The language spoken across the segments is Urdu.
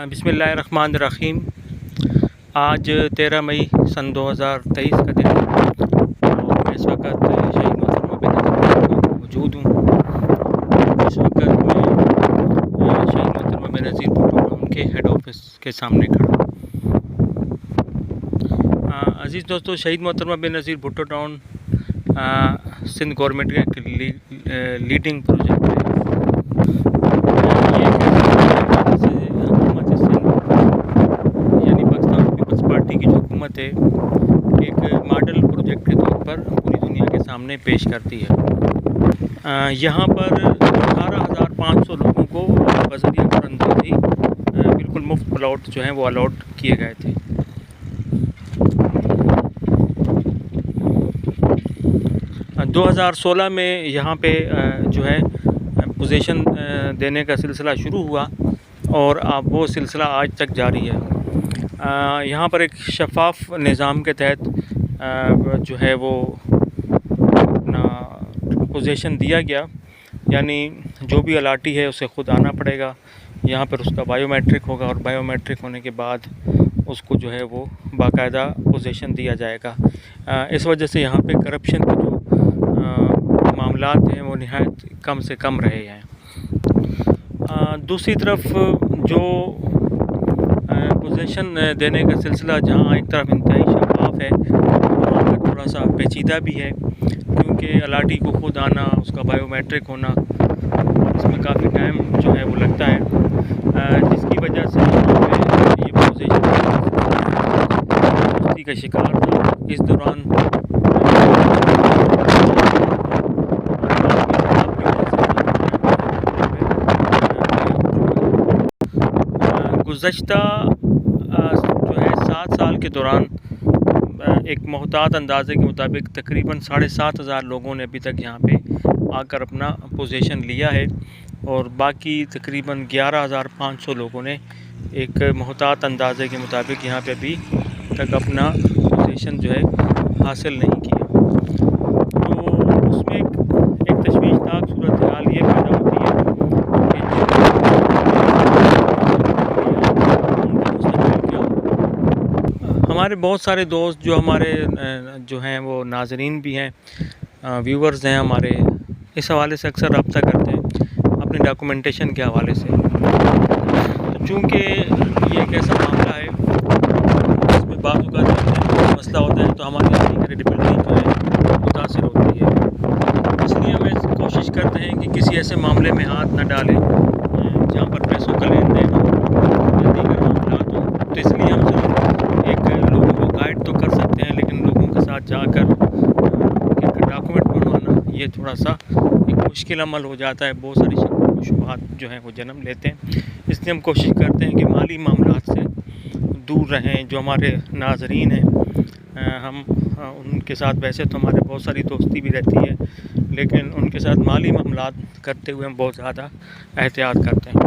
بسم اللہ الرحمن الرحیم۔ آج 13 مئی سن 2023 کا دن ہے اور میں اس وقت شہید محترمہ بینظیر موجود ہوں۔ اس وقت میں شہید محترمہ بینظیر بھٹو ٹاؤن کے ہیڈ آفس کے سامنے کھڑا ہوں۔ عزیز دوستو، شہید محترمہ بینظیر بھٹو ٹاؤن سندھ گورنمنٹ کا ایک لیڈنگ پروجیکٹ ہے۔ پارٹی کی جو حکومت ہے ایک ماڈل پروجیکٹ کے طور پر پوری دنیا کے سامنے پیش کرتی ہے۔ یہاں پر 18,500 لوگوں کو بذریعہ قراردادی بالکل مفت پلاٹ جو ہیں وہ الاٹ کیے گئے تھے۔ دو 2016 میں یہاں پہ جو ہے پوزیشن دینے کا سلسلہ شروع ہوا اور اب وہ سلسلہ آج تک جاری ہے۔ یہاں پر ایک شفاف نظام کے تحت جو ہے وہ اپنا پوزیشن دیا گیا، یعنی جو بھی الاٹی ہے اسے خود آنا پڑے گا، یہاں پر اس کا بائیو میٹرک ہوگا اور بائیو میٹرک ہونے کے بعد اس کو جو ہے وہ باقاعدہ پوزیشن دیا جائے گا۔ اس وجہ سے یہاں پہ کرپشن کے جو معاملات ہیں وہ نہایت کم سے کم رہے ہیں۔ دوسری طرف جو پوزیشن دینے کا سلسلہ جہاں ایک طرف انتہائی شفاف ہے، وہاں پر تھوڑا سا پیچیدہ بھی ہے، کیونکہ الاٹی کو خود آنا، اس کا بائیو میٹرک ہونا، اس میں کافی ٹائم جو ہے وہ لگتا ہے، جس کی وجہ سے یہ پوزیشن کا شکار تھا۔ اس دوران گزشتہ جو ہے 7 سال کے دوران ایک محتاط اندازے کے مطابق تقریباً 7,500 لوگوں نے ابھی تک یہاں پہ آ کر اپنا پوزیشن لیا ہے، اور باقی تقریباً 11,500 لوگوں نے ایک محتاط اندازے کے مطابق یہاں پہ ابھی تک اپنا پوزیشن جو ہے حاصل نہیں کیا۔ تو اس میں ایک تشویشناک صورتحال یہ پیدا ہوتی ہے ہمارے بہت سارے دوست جو ہمارے جو ہیں وہ ناظرین بھی ہیں، ویورز ہیں ہمارے، اس حوالے سے اکثر رابطہ کرتے ہیں اپنے ڈاکومنٹیشن کے حوالے سے۔ چونکہ یہ ایک ایسا معاملہ ہے جس میں بعض اوقات مسئلہ ہوتا ہے تو ہماری اپنی کریڈیبلٹی جو ہے متاثر ہوتی ہے، اس لیے ہمیں کوشش کرتے ہیں کہ کسی ایسے معاملے میں ہاتھ نہ ڈالیں جہاں پر پیسوں کا لین دین ہو یا دیگر معاملات ہوں۔ تو اس لیے ہم صرف لوگوں کو گائیڈ تو کر سکتے ہیں، لیکن لوگوں کے ساتھ جا کر ڈاکومنٹ بنوانا یہ تھوڑا سا ایک مشکل عمل ہو جاتا ہے، بہت ساری شبہات جو ہیں وہ جنم لیتے ہیں۔ اس لیے ہم کوشش کرتے ہیں کہ مالی معاملات سے دور رہیں۔ جو ہمارے ناظرین ہیں، ہم ان کے ساتھ ویسے تو ہمارے بہت ساری دوستی بھی رہتی ہے، لیکن ان کے ساتھ مالی معاملات کرتے ہوئے ہم بہت زیادہ احتیاط کرتے ہیں۔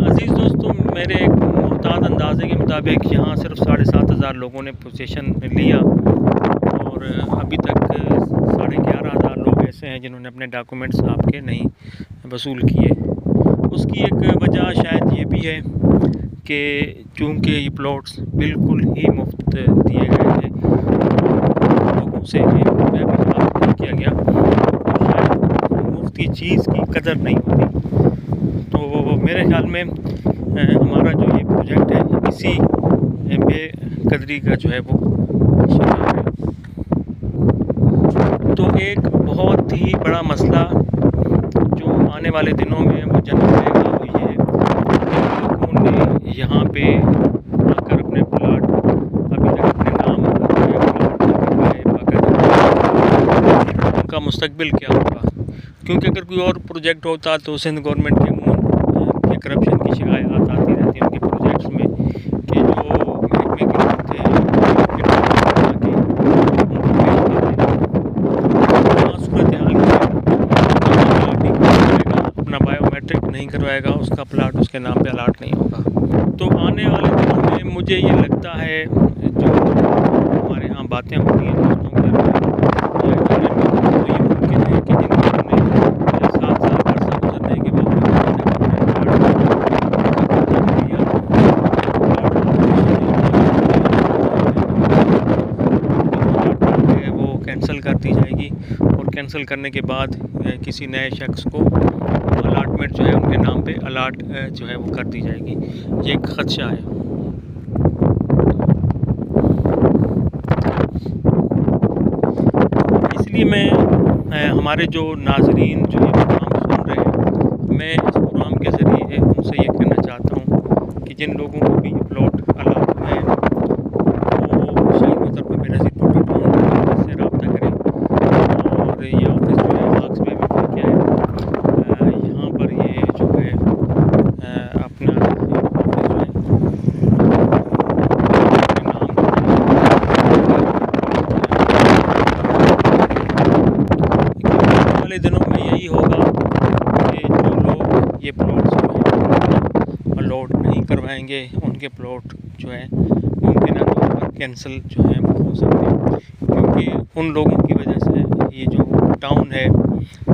عزیز دوستو، میرے ایک محتاط اندازے کے مطابق یہاں صرف 7,500 لوگوں نے پوزیشن لیا، اور ابھی تک 11,500 لوگ ایسے ہیں جنہوں نے اپنے ڈاکومنٹس آپ کے نہیں وصول کیے۔ اس کی ایک وجہ شاید یہ بھی ہے کہ چونکہ یہ پلاٹس بالکل ہی مفت دیے گئے تھے، لوگوں سے ایک روپیہ بھی خرچ نہیں کیا گیا، تو شاید مفت کی چیز کی قدر نہیں ہوتی۔ تو میرے خیال میں ہمارا جو یہ پروجیکٹ ہے اسی بے قدری کا جو ہے وہ شکار ہے۔ تو ایک بہت ہی بڑا مسئلہ جو آنے والے دنوں میں وہ جنم لے گا وہ یہ ہے کہ لوگوں نے یہاں پہ آ کر اپنے پلاٹ ابھی تک اپنے نام باقاعدہ ان کا مستقبل کیا ہوگا، کیونکہ اگر کوئی اور پروجیکٹ ہوتا تو سندھ گورنمنٹ کے منہ کرپشن کی شکایات آتی رہتی ہیں ان کے پروجیکٹس میں کہ جو محکمے کے لوگ تھے اپنا بائیو میٹرک نہیں کروائے گا، اس کا پلاٹ اس کے نام پہ الاٹ نہیں ہوگا۔ تو آنے والے دنوں میں مجھے یہ لگتا ہے جو ہمارے ہاں باتیں ہوتی ہیں دوستوں کے تو یہ ممکن ہے کہ جن لوگوں نے 7 سال عرصہ گزرنے کے باوجود کینسل کر دی جائے گی، اور کینسل کرنے کے بعد کسی نئے شخص کو الاٹمنٹ جو ہے ان کے نام پہ الاٹ جو ہے وہ کر دی جائے گی۔ یہ ایک خدشہ ہے۔ اس لیے میں ہمارے جو ناظرین جو یہ پروگرام سن رہے ہیں، میں اس پروگرام کے ذریعے ان سے یہ کہنا چاہتا ہوں کہ جن لوگوں کو بھی یہ پلاٹ الاٹ ہوئے ہیں وہ شہید محترمہ بے نظیر بھٹو ٹاؤن آفس سے رابطہ کریں، اور یہ آفس جو ہے باکس میں بھی واقع ہے، یہاں پر یہ جو ہے اپنا دنوں میں یہی ہوگا کہ جو لوگ یہ پلاٹ الاٹ نہیں کروائیں گے ان کے پلاٹ جو ہے ممکنہ طور پر کینسل جو ہے وہ ہو سکتے ہیں، کیونکہ ان لوگوں کی وجہ سے یہ جو ٹاؤن ہے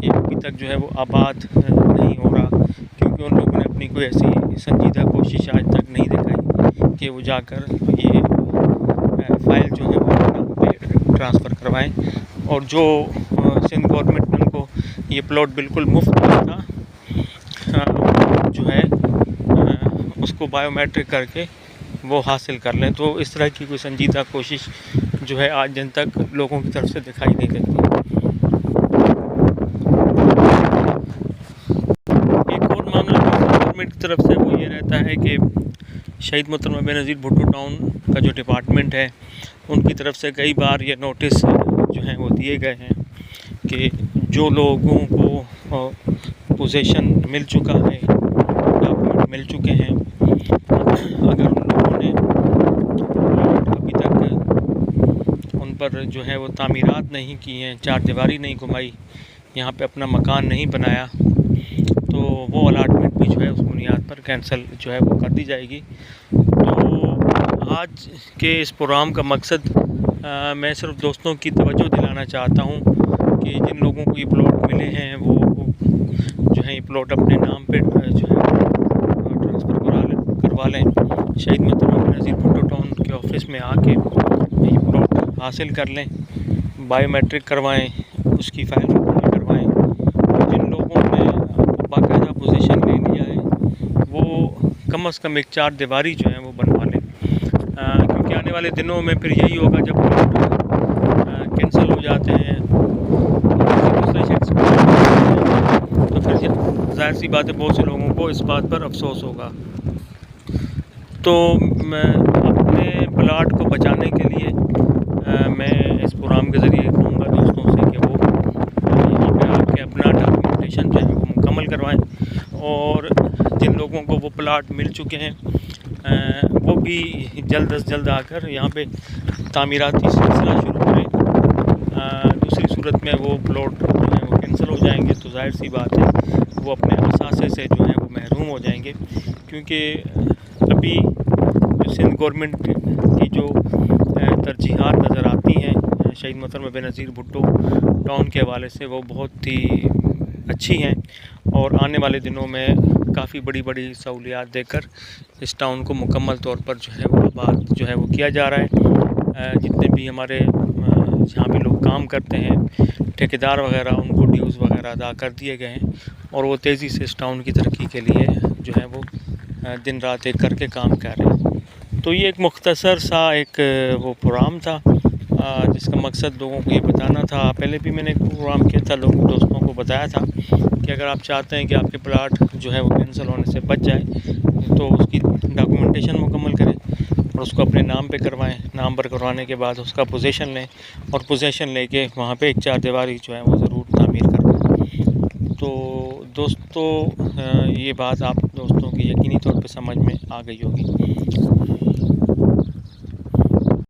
یہ ابھی تک جو ہے وہ آباد نہیں ہو رہا، کیونکہ ان لوگوں نے اپنی کوئی ایسی سنجیدہ کوشش آج تک نہیں دکھائی کہ وہ جا کر یہ فائل جو ہے وہ ٹرانسفر کروائیں۔ اور جو سندھ گورنمنٹ نے ان کو یہ پلاٹ بالکل مفت دیا تھا، جو ہے اس کو بائیو میٹرک کر کے وہ حاصل کر لیں، تو اس طرح کی کوئی سنجیدہ کوشش جو ہے آج دن تک لوگوں کی طرف سے دکھائی نہیں دیتی۔ ایک اور معاملہ گورنمنٹ کی طرف سے وہ یہ رہتا ہے کہ شہید محترمہ بے نظیر بھٹو ٹاؤن کا جو ڈپارٹمنٹ ہے ان کی طرف سے کئی بار یہ نوٹس جو ہیں وہ دیے گئے ہیں کہ جو لوگوں کو پوزیشن مل چکا ہے، ڈاکومنٹ مل چکے ہیں، اگر ان لوگوں نے ابھی تک ان پر جو ہے وہ تعمیرات نہیں کی ہیں، چار دیواری نہیں گھمائی، یہاں پہ اپنا مکان نہیں بنایا، تو وہ الاٹمنٹ بھی جو ہے اس بنیاد پر کینسل جو ہے وہ کر دی جائے گی۔ تو آج کے اس پروگرام کا مقصد میں صرف دوستوں کی توجہ دلانا چاہتا ہوں کہ جن لوگوں کو یہ پلاٹ ملے ہیں وہ جو ہے یہ پلاٹ اپنے نام پہ جو ہے ٹرانسفر کروا لیں، شہید محترمہ بے نظیر بھٹو ٹاؤن کے آفس میں آ کے یہ پلاٹ حاصل کر لیں، بائیو میٹرک کروائیں، اس کی فائل مکمل کروائیں۔ جن لوگوں نے باقاعدہ پوزیشن لے لیا ہے وہ کم از کم ایک چار دیواری جو ہے وہ بنوا لیں، کیونکہ آنے والے دنوں میں پھر یہی ہوگا جب کینسل ہو جاتے ہیں دوسرے شخص تو پھر ظاہر سی بات ہے بہت سے لوگوں کو اس بات پر افسوس ہوگا۔ تو میں اپنے پلاٹ کو بچانے کے لیے میں اس پروگرام کے ذریعے کہوں گا دوستوں سے کہ وہ یہاں پہ آ کے اپنا ڈاکومنٹیشن جو ہے وہ مکمل کروائیں، اور جن لوگوں کو وہ پلاٹ مل چکے ہیں وہ بھی جلد از جلد آ کر یہاں پہ تعمیراتی سلسلہ شروع کریں، دوسری صورت میں وہ پلاٹ جو ہیں وہ کینسل ہو جائیں گے تو ظاہر سی بات ہے وہ اپنے اثاثے سے جو ہیں وہ محروم ہو جائیں گے، کیونکہ ابھی جو سندھ گورنمنٹ کی جو ترجیحات نظر آتی ہیں شہید محترمہ بے نظیر بھٹو ٹاؤن کے حوالے سے وہ بہت ہی اچھی ہیں، اور آنے والے دنوں میں کافی بڑی بڑی سہولیات دے کر اس ٹاؤن کو مکمل طور پر جو ہے وہ آباد جو ہے وہ کیا جا رہا ہے۔ جتنے بھی ہمارے جہاں پہ لوگ کام کرتے ہیں ٹھیکیدار وغیرہ ان کو ڈیوز وغیرہ ادا کر دیے گئے ہیں، اور وہ تیزی سے اس ٹاؤن کی ترقی کے لیے جو ہے وہ دن رات ایک کر کے کام کر رہے ہیں۔ تو یہ ایک مختصر سا ایک وہ پروگرام تھا جس کا مقصد لوگوں کو یہ بتانا تھا۔ پہلے بھی میں نے ایک پروگرام کیا تھا، لوگوں دوستوں کو بتایا تھا کہ اگر آپ چاہتے ہیں کہ آپ کے پلاٹ جو ہے وہ کینسل ہونے سے بچ جائے تو اس کی ڈاکومنٹیشن مکمل کریں اور اس کو اپنے نام پہ کروائیں، نام پر کروانے کے بعد اس کا پوزیشن لیں، اور پوزیشن لے کے وہاں پہ ایک چار دیواری جو ہے وہ ضرور تعمیر کروائیں۔ تو دوستو یہ بات آپ دوستوں کی یقینی طور پہ سمجھ میں آ گئی ہوگی۔